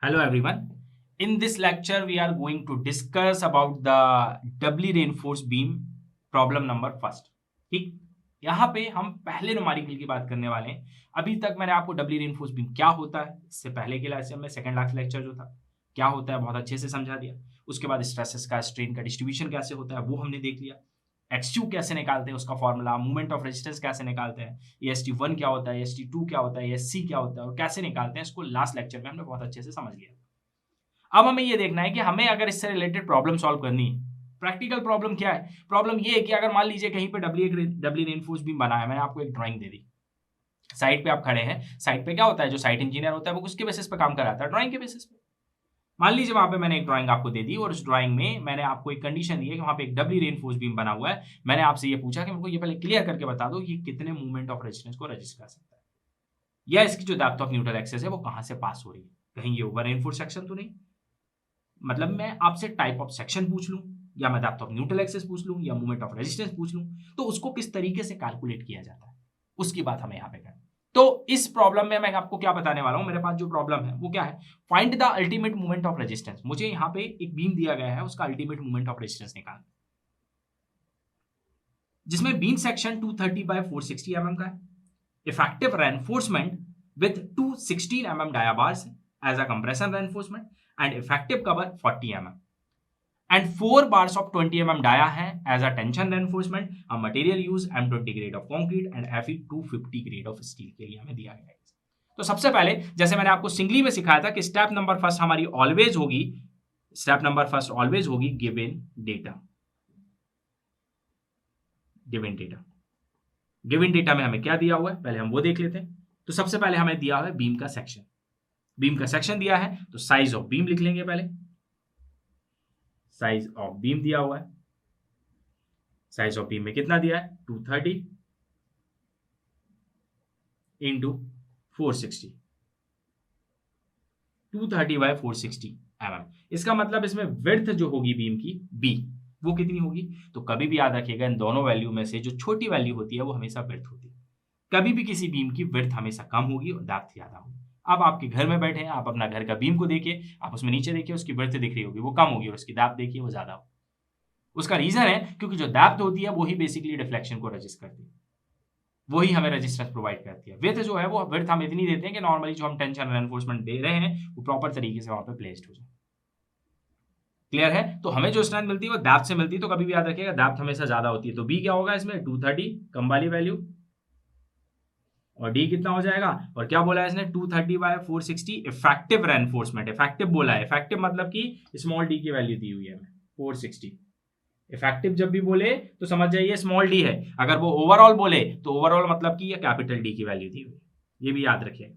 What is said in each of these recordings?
Hello everyone. In this lecture, we are going to discuss about the doubly reinforced beam problem number first. ठीक, यहाँ पे हम पहले numerical की बात करने वाले हैं. अभी तक मैंने आपको डबली रेनफोर्स बीम क्या होता है, इससे पहले के लेक्चर में सेकंड लास्ट लेक्चर जो था क्या होता है बहुत अच्छे से समझा दिया. उसके बाद स्ट्रेसेस का स्ट्रेन का डिस्ट्रीब्यूशन कैसे होता है वो हमने देख लिया. एक्स कैसे निकालते हैं उसका फॉर्मूला, मूवमेंट ऑफ रेजिस्टेंस कैसे निकालते हैं, EST1 क्या होता है, EST2 क्या होता है, ESC क्या होता है और कैसे निकालते हैं, इसको लास्ट लेक्चर में हमने बहुत अच्छे से समझ लिया. अब हमें ये देखना है कि हमें अगर इससे रिलेटेड प्रॉब्लम सॉल्व करनी है. प्रैक्टिकल प्रॉब्लम क्या है? प्रॉब्लम ये है कि अगर मान लीजिए कहीं पे डबली रेनफोर्स बीम बना है, मैंने आपको एक ड्राइंग दे दी, साइट पे आप खड़े हैं. साइट पे क्या होता है, जो साइट इंजीनियर होता है वो किसके बेसिस पे काम कराता है, ड्राइंग के बेसिस पे. मान लीजिए वहां पे मैंने एक ड्राइंग आपको दे दी और उस ड्राइंग में मैंने आपको एक कंडीशन दी है कि वहां पे एक डबली रेनफोर्स बीम बना हुआ है. मैंने आपसे ये पूछा कि मेरे को ये पहले क्लियर करके बता दो ये कितने मूवमेंट ऑफ रेजिस्टेंस को रजिस्ट कर सकता है, या इसकी जो डेप्थ ऑफ न्यूट्रल एक्सेस है वो कहां से पास हो रही है. कहीं ये ओवर रेनफोर्स सेक्शन तो नहीं, मतलब मैं आपसे टाइप ऑफ सेक्शन पूछ लूं, या मैं डेप्थ ऑफ न्यूट्रल एक्सेस पूछ लूं, या मूवमेंट ऑफ रेजिस्टेंस पूछ लूं, तो उसको किस तरीके से कैलकुलेट किया जाता है उसकी बात हमें यहाँ पे करनी. तो इस प्रॉब्लम में मैं आपको क्या बताने वाला हूं, मेरे पास जो प्रॉब्लम है वो क्या है, find the ultimate movement of resistance. मुझे यहाँ पे एक बीम दिया गया है, उसका अल्टीमेट मूवमेंट ऑफ रेजिस्टेंस निकालना, जिसमें बीम सेक्शन 230/460 mm का है. Effective reinforcement with 216 mm dia bars as a compression reinforcement and effective cover 40 mm and 4 bars of 20 mm dia है as a tension reinforcement. a material use M20 grade of concrete and Fe 250 grade of steel के लिए हमें दिया गया है. तो सबसे पहले जैसे मैंने आपको सिंगली में सिखाया था कि स्टेप नंबर फर्स्ट हमारी ऑलवेज होगी, स्टेप नंबर फर्स्ट ऑलवेज होगी given data. Given data, given data में हमें क्या दिया हुआ है पहले हम वो देख लेते हैं. तो सबसे पहले हमें दिया हुआ है बीम का सेक्शन. बीम का सेक्शन दिया है तो साइज ऑफ बीम लिख लेंगे पहले. साइज ऑफ बीम दिया हुआ है, साइज ऑफ बीम में कितना दिया है 230 इंटू 460, 230/460 mm. इसका मतलब इसमें विड्थ जो होगी बीम की बी वो कितनी होगी, तो कभी भी याद रखिएगा इन दोनों वैल्यू में से जो छोटी वैल्यू होती है वो हमेशा विड्थ होती है. कभी भी किसी बीम की विड्थ हमेशा कम होगी और डेप्थ ज्यादा होगी. अब आपके घर में बैठे हैं, आप अपना घर का बीम को देखिए, आप उसमें नीचे देखिए, उसकी विड्थ दिख रही होगी वो कम होगी और उसकी डेप्थ देखिए वो ज्यादा होगी. उसका रीजन है क्योंकि जो डेप्थ होती है वही बेसिकली डिफ्लेक्शन को रजिस्ट करती है, वही हमें रेजिस्टेंस प्रोवाइड करती है. विड्थ जो है वो विड्थ हम इतनी देते हैं कि नॉर्मली जो हम टेंशन रेनफोर्समेंट दे रहे हैं वो प्रॉपर तरीके से वहां पे प्लेस्ड हो जाए. क्लियर है? तो हमें जो स्ट्रेंथ मिलती है वो डेप्थ से मिलती है. तो कभी भी याद रखिएगा डेप्थ हमेशा ज्यादा होती है. तो बी क्या होगा इसमें 230 कम वाली वैल्यू, और डी कितना हो जाएगा, और क्या बोला है इसने 230/460 इफेक्टिव रेनफोर्समेंट. इफेक्टिव बोला है, इफेक्टिव मतलब कि स्मॉल डी की वैल्यू दी हुई है हमें 460. इफेक्टिव जब भी बोले तो समझ जाइए स्मॉल डी है, अगर वो ओवरऑल बोले तो ओवरऑल मतलब कि ये कैपिटल डी की वैल्यू दी हुई है, ये भी याद रखिए.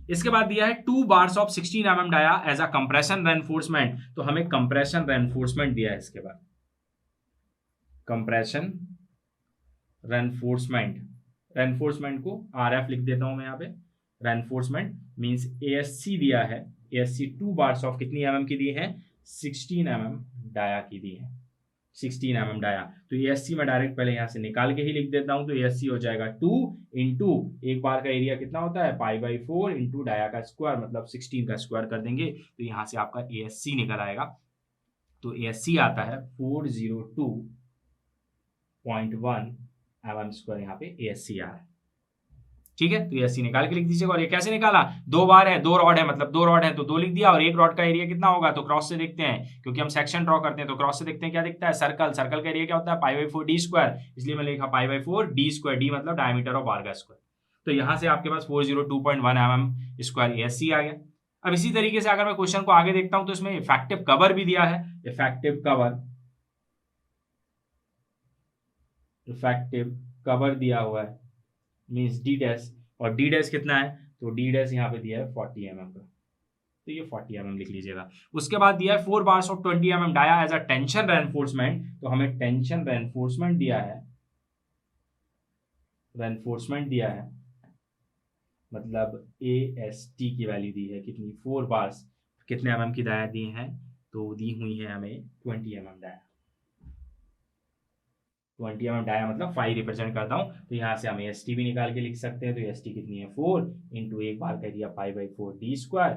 इसके बाद दिया है 2 bars of 16 mm dia as a compression reinforcement. तो हमें कंप्रेशन रेनफोर्समेंट दिया है. इसके बाद कंप्रेशन रेनफोर्समेंट, रेनफोर्समेंट को RF लिख देता हूं मैं यहाँ पे. रेनफोर्समेंट मींस ASC दिया है. ASC 2 bars of कितनी mm की दी है, 16 mm डाया की दी है, 16 mm डाया. तो ASC में डायरेक्ट पहले यहाँ से निकाल के ही लिख देता हूं. तो ASC हो जाएगा 2 इंटू एक बार का एरिया कितना होता है π/4 इंटू डाया का स्क्वायर, मतलब 16 का स्क्वायर कर देंगे तो यहाँ से आपका ASC निकल आएगा. तो ASC आता है 402.1 mm स्क्वायर. यहाँ पे ASC आ रहा है. ठीक है, तो ASC निकाल के लिख दीजिएगा. और ये कैसे निकाला, 2 बार है, 2 रॉड है, मतलब 2 रॉड है तो 2 लिख दिया. और एक रॉड का एरिया कितना होगा, तो क्रॉस से देखते हैं क्योंकि हम सेक्शन ड्रॉ करते हैं. तो क्रॉस से देखते हैं क्या दिखता है, सर्कल. सर्कल का एरिया क्या होता है π/4 d स्क्वायर, इसलिए मैं लिखा π/4 d स्क्वायर. डी मतलब डायमीटर ऑफ आर्क स्क्वायर. तो यहाँ से आपके पास 402.1 mm स्क्वायर ASC आ गया. अब इसी तरीके से अगर मैं क्वेश्चन को आगे देखता हूं तो इसमें इफेक्टिव कवर भी दिया है. इफेक्टिव कवर दिया हुआ है मींस डी डैश, और डी डैश कितना है, तो डी डैश यहाँ पे दिया है 40 mm का. तो ये 40 mm लिख लीजिएगा. उसके बाद दिया है 4 bars of 20 mm dia as a tension reinforcement. तो हमें टेंशन रेनफोर्समेंट दिया है, रेनफोर्समेंट दिया है मतलब AST की वैल्यू दी है कितनी, 4 bars. कितने mm की डाया दी है, तो दी हुई है हमें 20 mm डाया. 20 mm डाया मतलब 5 रिप्रेजेंट करता हूं. तो यहाँ से हम AST भी निकाल के लिख सकते हैं. तो AST कितनी है 4 इंटू एक बार का एरिया π/4 d स्क्वायर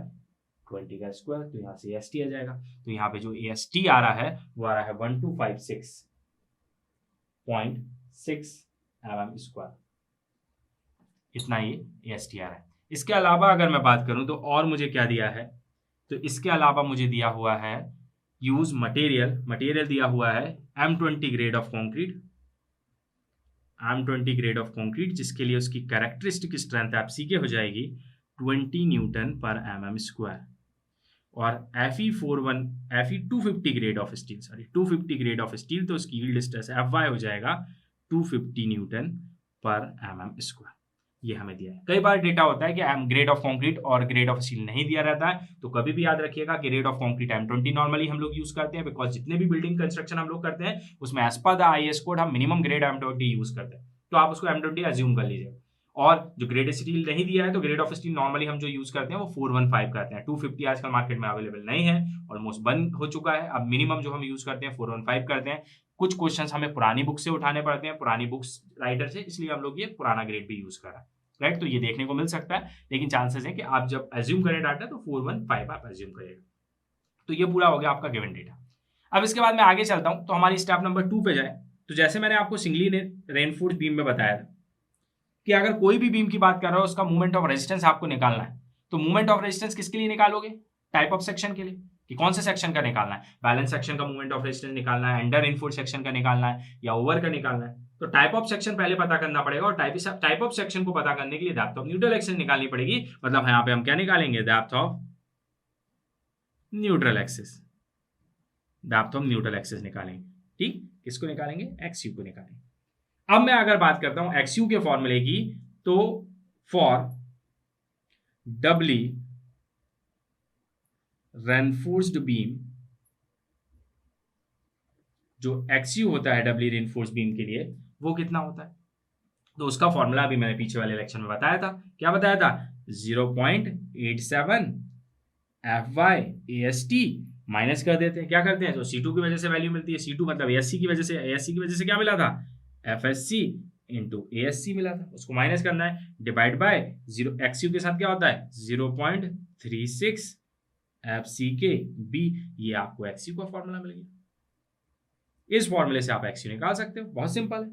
20 का स्क्वायर, तो यहाँ से AST आ जाएगा। तो यहाँ पे जो AST आ रहा है वो आ रहा है 1256.6 mm स्क्वायर, इतना ये AST आ रहा है। इसके अलावा अगर मैं बात करूं तो और मुझे क्या दिया है, तो इसके अलावा मुझे दिया हुआ है यूज मटेरियल दिया हुआ है M20 grade of concrete, M20 grade of concrete, जिसके लिए उसकी कैरेक्टरिस्टिक स्ट्रेंथ FCK हो जाएगी 20 न्यूटन पर mm स्क्वायर, और Fe 250 grade of steel, 250 grade of steel, तो उसकी यील्ड स्ट्रेस Fy हो जाएगा 250 न्यूटन पर mm स्क्वायर। ये हमें दिया है। कई बार डेटा होता है कि ग्रेड ऑफ कंक्रीट और ग्रेड ऑफ स्टील नहीं दिया रहता है, तो कभी भी याद रखिएगा कि grade of concrete M20 normally हम लोग यूज करते हैं, बिकॉज जितने भी बिल्डिंग कंस्ट्रक्शन हम लोग करते हैं उसमें as per the IS code हम मिनिमम ग्रेड M20 यूज करते हैं, तो आप उसको M20 अज्यूम कर लीजिए। और जो ग्रेड स्टील नहीं दिया है तो ग्रेड ऑफ स्टील नॉर्मली हम जो यूज करते हैं वो 415 करते हैं। 250 आजकल मार्केट में अवेलेबल नहीं है, ऑलमोस्ट बंद हो चुका है। अब मिनिमम जो हम यूज करते हैं 415 करते हैं। कुछ क्वेश्चंस हमें पुरानी बुक से उठाने पड़ते हैं, पुरानी बुक्स राइटर से, इसलिए हम लोग ये पुराना ग्रेड भी यूज कर रहे हैं, राइट। तो ये देखने को मिल सकता है, लेकिन चांसेस है कि आप जब एज्यूम करें डाटा तो 415 आप एज्यूम करेगा। तो ये पूरा हो गया आपका गिवन डेटा। अब इसके बाद मैं आगे चलता हूं, तो हमारी स्टेप नंबर 2 पे जाए। तो जैसे मैंने आपको सिंगली रेनफोर्स बीम में बताया था कि अगर कोई भी बीम की बात कर रहा हो उसका मूवमेंट ऑफ रेजिस्टेंस आपको निकालना है, तो मूवमेंट ऑफ रेजिस्टेंस किसके लिए निकालोगे? टाइप ऑफ सेक्शन के लिए, कि कौन से सेक्शन का निकालना है। बैलेंस सेक्शन का मूवमेंट ऑफ रेजिस्टेंस निकालना है, अंडर रेनफोर्स सेक्शन का निकालना है, या ओवर का निकालना है। तो टाइप ऑफ सेक्शन पहले पता करना पड़ेगा, और टाइप ऑफ सेक्शन को पता करने के लिए डेप्थ ऑफ न्यूट्रल एक्सिस निकालनी पड़ेगी। मतलब यहाँ पे हम क्या निकालेंगे? Depth of neutral axis, depth of neutral axis निकालेंगे। ठीक, किसको निकालेंगे? XU को निकालेंगे। अब मैं अगर बात करता हूं XU के फॉर्मूले की, तो फॉर डबली रेनफोर्स्ड बीम, जो XU होता है डबली रेनफोर्स्ड बीम के लिए, वो कितना होता है? तो उसका फॉर्मूला भी मैंने पीछे वाले लेक्चर में बताया था। क्या बताया था? 0.87 Fy AST माइनस कर देते हैं। क्या करते हैं? तो C2 की वजह से वैल्यू मिलती है, C2 मतलब ASC की वजह से क्या मिला था? FSC इंटू ASC मिला था, उसको माइनस करना है, डिवाइड बाय 0, XU के साथ क्या होता है? 0.36 FCK B, ये आपको XU का फॉर्मूला मिल गया। इस फॉर्मूले से आप XU निकाल सकते हो, बहुत सिंपल है।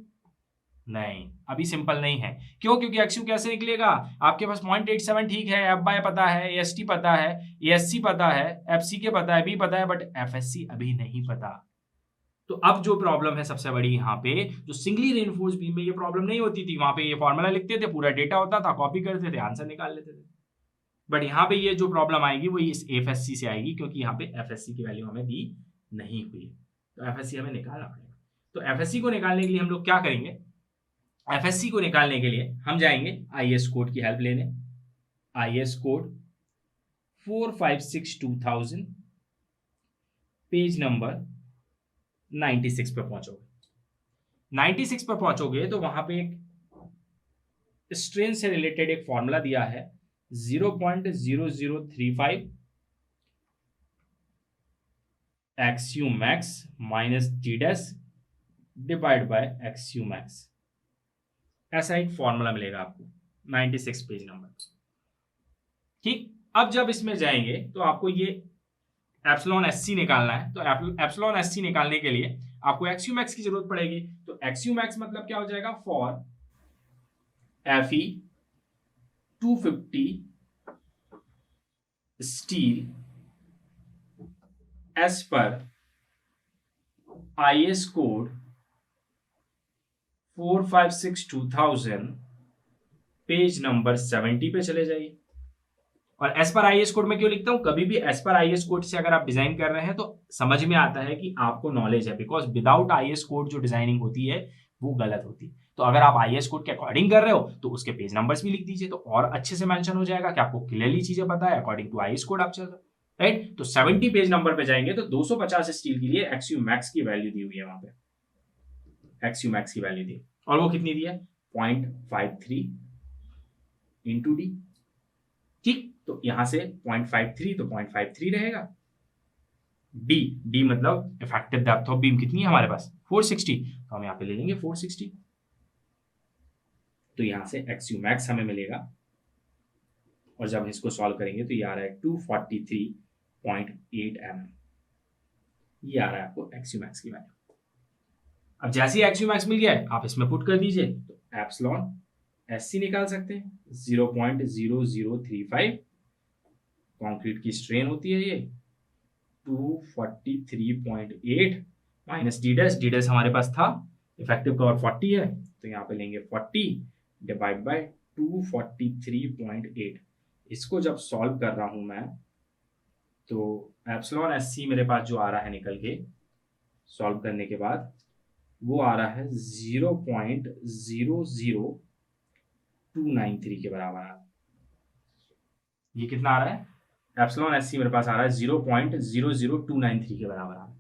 नहीं, अभी सिंपल नहीं है। क्यों? क्योंकि XU कैसे निकलेगा? आपके पास 0.87 ठीक है, Fy पता है, AST पता है, ASC पता है, FCK पता है, B पता है, बट FSC अभी नहीं पता। तो अब जो प्रॉब्लम है सबसे बड़ी यहाँ पे, जो सिंगली रेनफोर्स बीम में ये प्रॉब्लम नहीं होती थी, वहां पे ये फॉर्मूला लिखते थे, पूरा डेटा होता था, कॉपी करते थे, आंसर निकाल लेते थे। बट यहाँ पे ये जो प्रॉब्लम आएगी वो इस FSC से आएगी, क्योंकि यहाँ पे FSC की वैल्यू हमें दी नहीं हुई है, तो FSC हमें निकालना पड़ेगा। तो FSC को निकालने के लिए हम लोग क्या करेंगे? FSC को निकालने के लिए हम जाएंगे IS कोड की हेल्प लेने। IS कोड 456-2000, पेज नंबर 96 पे पहुंचोगे। 96 पे पहुंचोगे तो वहां पे एक स्ट्रेन से रिलेटेड एक फॉर्मूला दिया है, 0.0035 XU max minus T dash divide by XU max, ऐसा एक फॉर्मूला मिलेगा आपको 96 पेज नंबर। ठीक, अब जब इसमें जाएंगे तो आपको ये एप्सिलॉन SC निकालना है। तो एप्सिलॉन SC निकालने के लिए आपको XU max की जरूरत पड़ेगी। तो XU max मतलब क्या हो जाएगा? For Fe 250 steel as per IS code 456-2000, page number 70 पे चले जाइए। और एस पर IS कोड में क्यों लिखता हूं? कभी भी एस पर IS कोड से अगर आप डिजाइन कर रहे हैं तो समझ में आता है कि आपको नॉलेज है, बिकॉज विदाउट IS कोड जो डिजाइनिंग होती है वो गलत होती है। तो अगर आप IS कोड के अकॉर्डिंग कर रहे हो तो उसके पेज नंबर्स भी लिख दीजिए, तो और अच्छे से मेंशन हो जाएगा कि आपको क्लियरली चीजें पता है, अकॉर्डिंग टू IS कोड आप चल रहे हो, राइट। तो 70 पेज नंबर पे जाएंगे तो 250 स्टील के लिए XU max की वैल्यू दी हुई है, वहां पे XU max की वैल्यू दी, और वो कितनी दी है? 0.53 इंटू डी। ठीक, तो यहां से 0.53 तो 0.53 रहेगा। डी मतलब इफेक्टिव डेप्थ ऑफ बीम कितनी है हमारे पास? 460, तो हम यहां पे ले लेंगे 460। तो यहां से XU max हमें मिलेगा, और जब इसको सॉल्व करेंगे तो ये आ रहा है 243.8 mm। ये आ रहा है आपको एक्स यू मैक्स की वैल्यू। अब जैसे ही एक्स यू मैक्स मिल गया है आप इसमें पुट कर दीजिए, तो एप्सिलॉन एस सी निकाल सकते हैं 0.0035। कंक्रीट की स्ट्रेन होती है ये 243.8 माइनस डी डैश हमारे पास था, इफेक्टिव कवर 40 है तो यहाँ पे लेंगे 40 डिवाइड बाय 243.8। इसको जब सॉल्व कर रहा हूं मैं तो एप्सिलॉन एस सी मेरे पास जो आ रहा है निकल के सॉल्व करने के बाद वो आ रहा है 0.00293 के बराबर आ रहा है। ये कितना आ रहा है? एप्सिलॉन एस सी मेरे पास आ रहा है 0.00293 के बराबर आ रहा है।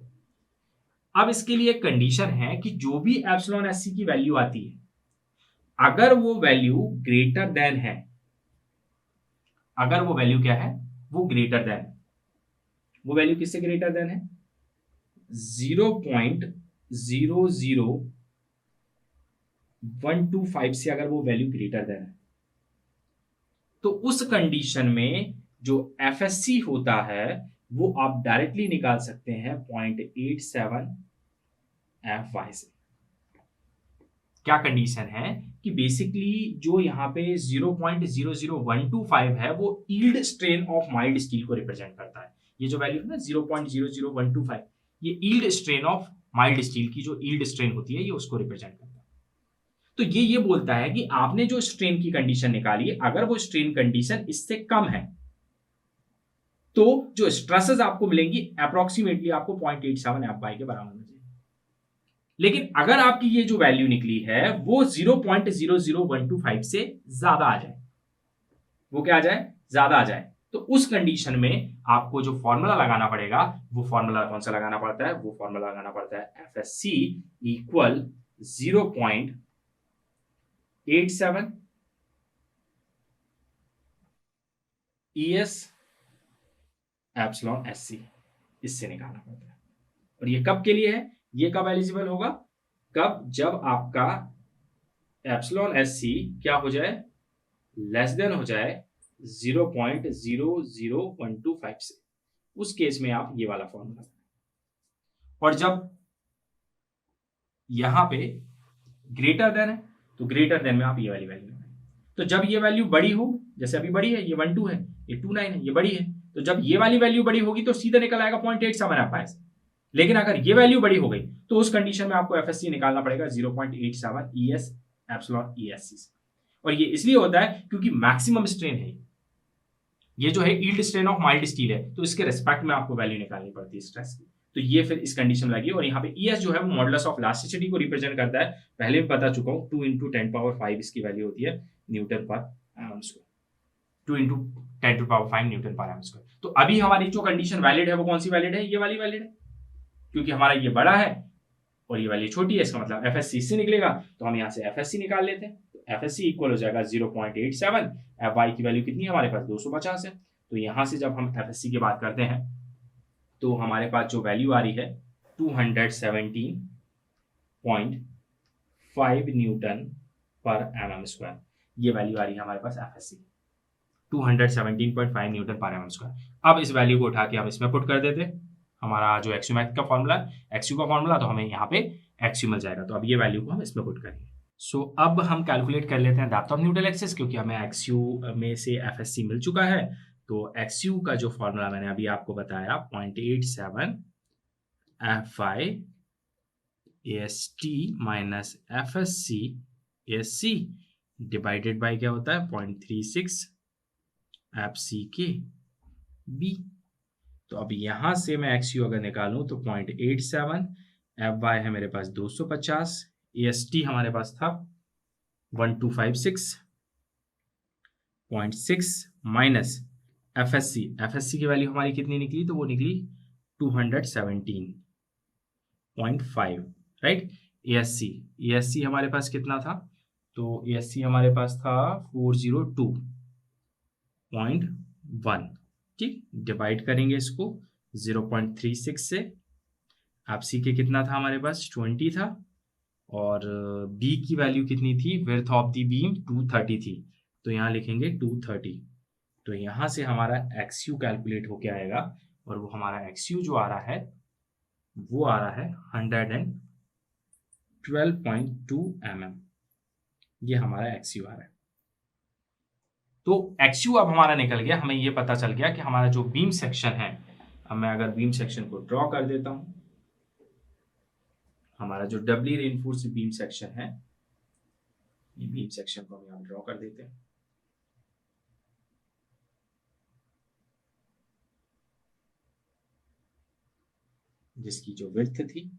अब इसके लिए एक कंडीशन है कि जो भी एप्सिलॉन एस सी की वैल्यू आती है, अगर वो वैल्यू ग्रेटर देन है, अगर वो वैल्यू क्या है, वो ग्रेटर देन, वो वैल्यू किससे ग्रेटर देन है? 0.00125 से अगर वो वैल्यू ग्रेटर देन है, तो उस कंडीशन में जो एफएससी होता है वो आप डायरेक्टली निकाल सकते हैं 0.87 FY से। क्या कंडीशन है कि बेसिकली जो यहाँ पे 0.00125 है वो yield strain of mild steel को रिप्रेजेंट करता है। ये जो वैल्यू है ना 0.00125, ये yield strain of mild steel की जो यील्ड स्ट्रेन होती है ये उसको रिप्रेजेंट करता है। तो ये बोलता है कि आपने जो स्ट्रेन की कंडीशन निकाली, अगर वो स्ट्रेन कंडीशन इससे कम है तो जो स्ट्रेसेस आपको मिलेंगी अप्रोक्सीमेटली आपको 0.87 FY के बराबर मिलेगी। लेकिन अगर आपकी ये जो वैल्यू निकली है वो 0.00125 से ज्यादा आ जाए, वो क्या आ जाए? ज्यादा आ जाए, तो उस कंडीशन में आपको जो फॉर्मूला लगाना पड़ेगा, वो फॉर्मूला कौन सा लगाना पड़ता है? वो फॉर्मूला लगाना पड़ता है FSc equal 0.87 ES epsilon SC, इससे निकालना पड़ता है। और ये कब के लिए है? ये कब एलिजिबल होगा? कब? जब आपका एप्सिलॉन SC क्या हो जाए? लेस देन हो जाए 0.00125 से। उस केस में आप ये वाला फॉर्मूला, और जब यहां पे ग्रेटर देन है तो ग्रेटर देन में आप ये वाली वैल्यू लगाएं। तो जब ये वैल्यू बड़ी हो, जैसे अभी बड़ी है, ये 12 है, ये 29 है, ये बड़ी है, तो जब ये वाली वैल्यू बड़ी होगी तो सीधे निकल आएगा 0.87 FY से। लेकिन अगर ये वैल्यू बड़ी हो गई तो उस कंडीशन में आपको एफएससी निकालना पड़ेगा 0.87 ES एप्सिलॉन ESC से। और ये इसलिए होता है क्योंकि मैक्सिमम स्ट्रेन है, ये जो है yield strain of mild steel है, तो इसके रिस्पेक्ट में आपको वैल्यू निकालनी पड़ती है स्ट्रेस की। तो ये फिर इस कंडीशन में लगी। और यहाँ पे ES जो है वो मॉडुलस ऑफ इलास्टिसिटी को रिप्रेजेंट करता है। पहले भी बता चुका हूँ, 2 × 10⁵ इसकी वैल्यू होती है न्यूटन पर एम स्क्वायर, 2 × 10⁵ न्यूटन पर एम स्क्वायर। तो अभी हमारी जो कंडीशन वैलिड है वो कौन सी वैलिड है? ये वाली वैलिड है, क्योंकि हमारा ये बड़ा है और ये वैल्यू छोटी है, इसका मतलब एफएससी इससे निकलेगा। तो हम यहाँ से एफएससी निकाल लेते हैं। तो एफएससी इक्वल हो जाएगा 0.87, FY की वैल्यू कितनी है हमारे पास? 250 है। तो यहाँ से जब हम एफएससी की बात करते हैं तो हमारे पास जो वैल्यू आ रही है 217.5 न्यूटन पर mm स्क्वायर, ये वैल्यू आ रही है हमारे पास एफएससी 217.5 न्यूटन पर mm स्क्वायर। अब इस वैल्यू को उठा के हम इसमें पुट कर देते, हमारा जो एक्सयू मैक्स का फॉर्मूला है, एक्सयू का फॉर्मूला, तो हमें यहाँ पे एक्सयू मिल जाएगा। तो अब ये वैल्यू को हम इसमें पुट करेंगे। सो अब हम कैलकुलेट कर लेते हैं डेप्थ ऑफ न्यूट्रल एक्सिस, क्योंकि हमें एक्सयू में से एफएससी मिल चुका है। तो एक्सयू का जो फॉर्मूला मैंने अभी आपको बताया 0.87 FY AST minus FSC ASC divided by क्या होता है 0.36 FCK B। तो अब यहां से मैं एक्सयू अगर निकालूं तो 0.87, FY है मेरे पास 250, AST हमारे पास था 1256.6 माइनस FSC की वैल्यू हमारी कितनी निकली? तो वो निकली 217.5, राइट। ASC हमारे पास कितना था? तो ASC हमारे पास था 402.1, ठीक। डिवाइड करेंगे इसको 0.36 से। FCK कितना था हमारे पास? 20 था, और B की वैल्यू कितनी थी? विड्थ ऑफ द बीम 230 थी, तो यहाँ लिखेंगे 230 तो यहाँ से हमारा XU कैलकुलेट होके आएगा और वो हमारा XU जो आ रहा है वो आ रहा है 112.2 mm। ये हमारा XU आ रहा है। तो XU अब हमारा निकल गया, हमें ये पता चल गया कि हमारा जो बीम सेक्शन है, अब मैं अगर बीम सेक्शन को ड्रॉ कर देता हूं, हमारा जो डबली रेनफोर्स्ड बीम सेक्शन है, ये बीम सेक्शन को हम यहाँ ड्रॉ कर देते हैं। जिसकी जो विड्थ थी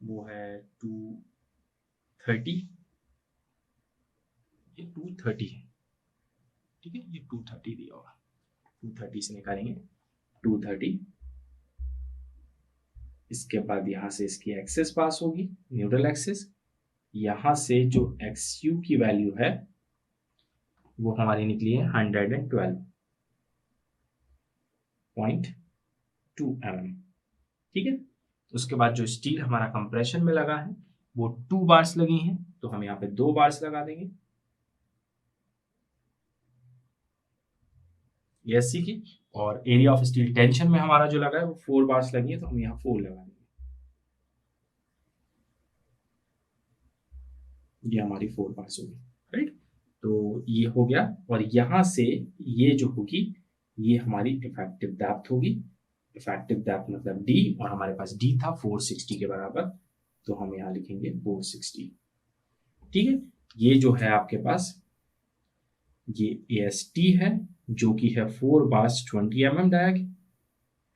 वो है 230, ये 230 है, ठीक है, ये 230 दिया होगा, 230 से निकालेंगे 230। इसके बाद यहाँ से इसकी एक्सेस पास होगी, न्यूट्रल एक्सेस। यहाँ से जो XU की वैल्यू है वो हमारी निकली है 112.2 mm, ठीक है। उसके बाद जो स्टील हमारा कंप्रेशन में लगा है वो 2 बार्स लगी हैं, तो हम यहाँ पे 2 बार्स लगा देंगे ESC की, और एरिया ऑफ स्टील टेंशन में हमारा जो लगा है वो 4 बार्स लगी है, तो हम यहाँ 4 लगा देंगे। ये हमारी 4 बार्स होगी, राइट। तो ये हो गया, और यहाँ से ये जो होगी ये हमारी इफेक्टिव डेप्थ होगी। इफेक्टिव डेप्थ मतलब D, और हमारे पास D था 460 के बराबर, तो हम यहाँ लिखेंगे 460, ठीक है। ये जो है आपके पास ये AST है जो कि है 4 बार्स 20 mm डायग,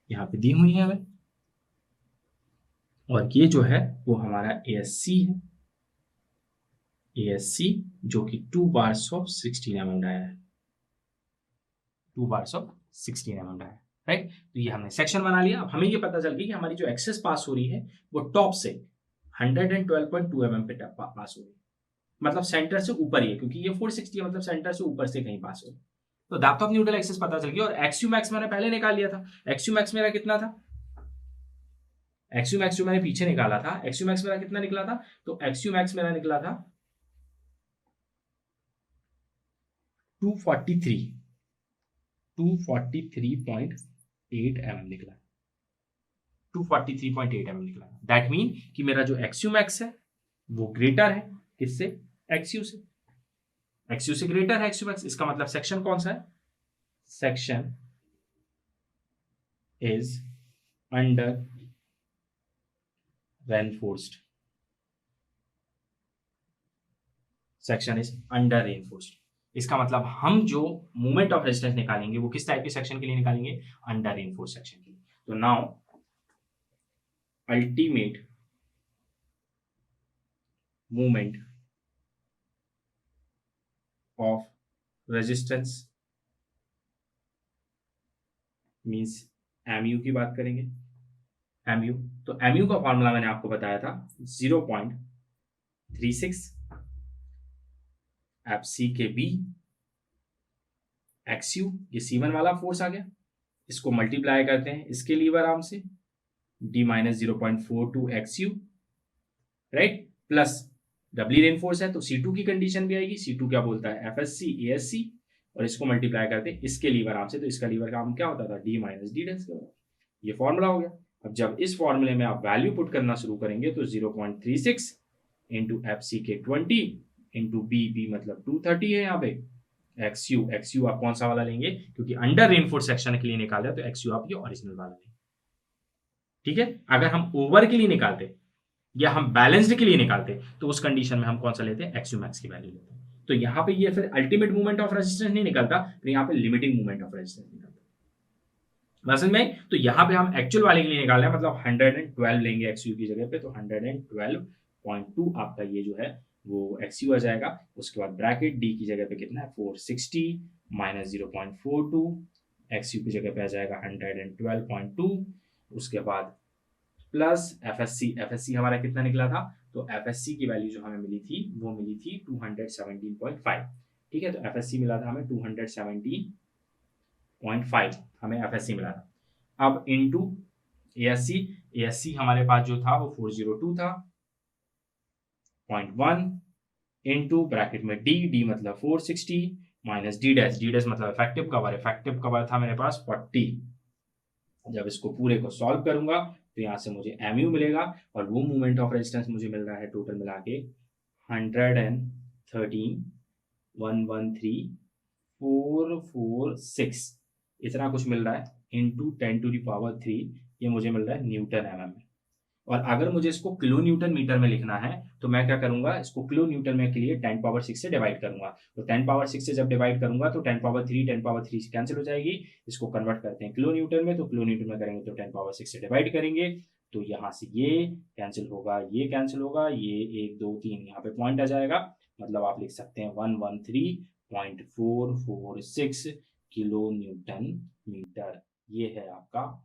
यहाँ पे दी हुई है हमें। और ये जो है वो हमारा ASC है, ASC जो कि 2 बार्स ऑफ 16 mm डाया है, 2 bars of 16 mm dia, right. तो ये हमने सेक्शन बना लिया। अब हमें ये पता चल गया कि हमारी जो एक्सेस पास हो रही है वो टॉप से 112.2 mm पे पास हो रही है, मतलब सेंटर से ऊपर ही है, क्योंकि ये 460 है, मतलब सेंटर से ऊपर से कहीं पास हो रही है। तो डेप्थ ऑफ न्यूट्रल एक्सेस पता चल गया। और XU मैक्स मैंने पहले निकाल लिया था। XU मैक्स मेरा कितना था, XU मैक्स जो मैंने पीछे निकाला था, XU मैक्स मेरा कितना निकला था, तो XU मैक्स मेरा निकला था 243.8 mm निकला, 243.8 mm निकला। दैट मीन कि मेरा जो XU मैक्स है वो ग्रेटर है किससे, XU से, XU से ग्रेटर है XU मैक्स। इसका मतलब सेक्शन कौन सा है, section is under reinforced, section is under reinforced. इसका मतलब हम जो मोमेंट ऑफ रेजिस्टेंस निकालेंगे वो किस टाइप के सेक्शन के लिए निकालेंगे, अंडर रेनफोर्स्ड सेक्शन के लिए। तो now ultimate moment of resistance means MU की बात करेंगे, MU। तो MU का फॉर्मूला मैंने आपको बताया था 0.36 FC के B XU, ये C1 वाला फोर्स आ गया, इसको मल्टीप्लाई करते हैं इसके लीवर आर्म से, D minus 0.42 XU, right, plus doubly reinforce है तो C2 की कंडीशन भी आएगी। C2 क्या बोलता है, FSC ASC, और इसको मल्टीप्लाई करते हैं इसके लीवर आर्म से, तो इसका लीवर का आर्म क्या होता था, D माइनस D डेंस। ये फॉर्मूला हो गया। अब जब इस फॉर्मूले में आप वैल्यू पुट करना शुरू करेंगे तो 0.36 इंटू FC के 20 इंटू B मतलब 230 है यहाँ पे, XU आप कौन सा वाला लेंगे, क्योंकि अंडर रेनफोर्स सेक्शन के लिए निकाले तो XU आप ये ओरिजिनल वाला लेंगे, ठीक है। अगर हम ओवर के लिए निकालते या हम बैलेंस्ड के लिए निकालते तो उस कंडीशन में हम कौन सा लेते हैं, XU मैक्स की वैल्यू लेते हैं। तो यहाँ पे ये फिर अल्टीमेट मूवमेंट ऑफ रेजिस्टेंस नहीं निकलता, फिर यहाँ पे लिमिटिंग मूवमेंट ऑफ रेजिस्टेंस निकलता समझ में। तो यहाँ पे हम एक्चुअल वाले के लिए निकाल रहे हैं, मतलब 112 लेंगे XU की जगह पे, तो 112.2 आपका ये जो है वो XU आ जाएगा। उसके बाद ब्रैकेट D की जगह पे कितना है 460 माइनस 0.42, XU की जगह पे आ जाएगा 112.2, उसके बाद प्लस FSC हमारा कितना निकला था, तो FSC की वैल्यू जो हमें मिली थी वो मिली थी 217.5, ठीक है। तो FSC मिला था हमें 217.5 हमें FSC मिला था। अब इनटू ASC हमारे पास जो था वो 402 था 0.1 इंटू ब्रैकेट में D मतलब 460 माइनस डी डैश मतलब इफेक्टिव कवर था मेरे पास 40। जब इसको पूरे को सॉल्व करूंगा तो यहाँ से मुझे mu मिलेगा और वो मोमेंट ऑफ रेजिस्टेंस मुझे मिल रहा है टोटल मिला के 113.446 इतना कुछ मिल रहा है इंटू 10⁻³ ये मुझे मिल रहा है न्यूटन mm में। और अगर मुझे इसको किलो न्यूटन मीटर में लिखना है तो मैं क्या करूंगा, इसको किलो न्यूटन में के लिए 10⁻6 से डिवाइड करूंगा। तो 10⁻6 से जब डिवाइड करूंगा तो 10⁻3 से कैंसिल हो जाएगी। इसको कन्वर्ट करते हैं किलो न्यूटन में, तो किलो न्यूटन में करेंगे तो 10⁻6 से डिवाइड करेंगे तो यहाँ से ये कैंसिल होगा, ये कैंसिल होगा, ये 1 2 3 यहाँ पे पॉइंट आ जाएगा। मतलब आप लिख सकते हैं 113.446 किलो न्यूटन मीटर। ये है आपका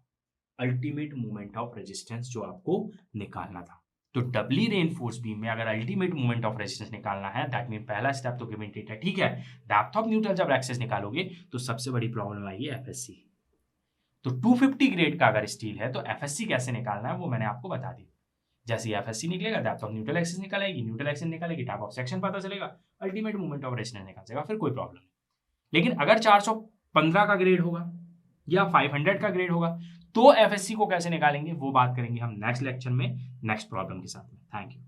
अल्टीमेट मोमेंट ऑफ रेजिस्टेंस जो आपको निकालना था। तो डबली रेनफोर्स बीम में अगर अल्टीमेट मोमेंट ऑफ रेजिस्टेंस निकालना है, दैट मीन पहला स्टेप तो गिवन डेटा ठीक है, डेप्थ ऑफ न्यूट्रल जब एक्सेस निकालोगे तो सबसे बड़ी प्रॉब्लम आएगी एफएससी। तो 250 ग्रेड का अगर स्टील है तो एफएससी कैसे निकालना है वो मैंने आपको बता दी। जैसे एफएससी निकलेगा, डेप्थ ऑफ न्यूट्रल एक्सेस निकालेगी, न्यूट्रल एक्सेस निकालेगी, टाइप ऑफ सेक्शन पता चलेगा, अल्टीमेट मोमेंट ऑफ रेजिस्टेंस निकाल जाएगा, फिर कोई प्रॉब्लम नहीं। लेकिन अगर 415 का ग्रेड होगा या 500 का ग्रेड होगा तो एफएससी को कैसे निकालेंगे वो बात करेंगे हम नेक्स्ट लेक्चर में नेक्स्ट प्रॉब्लम के साथ में। Thank you.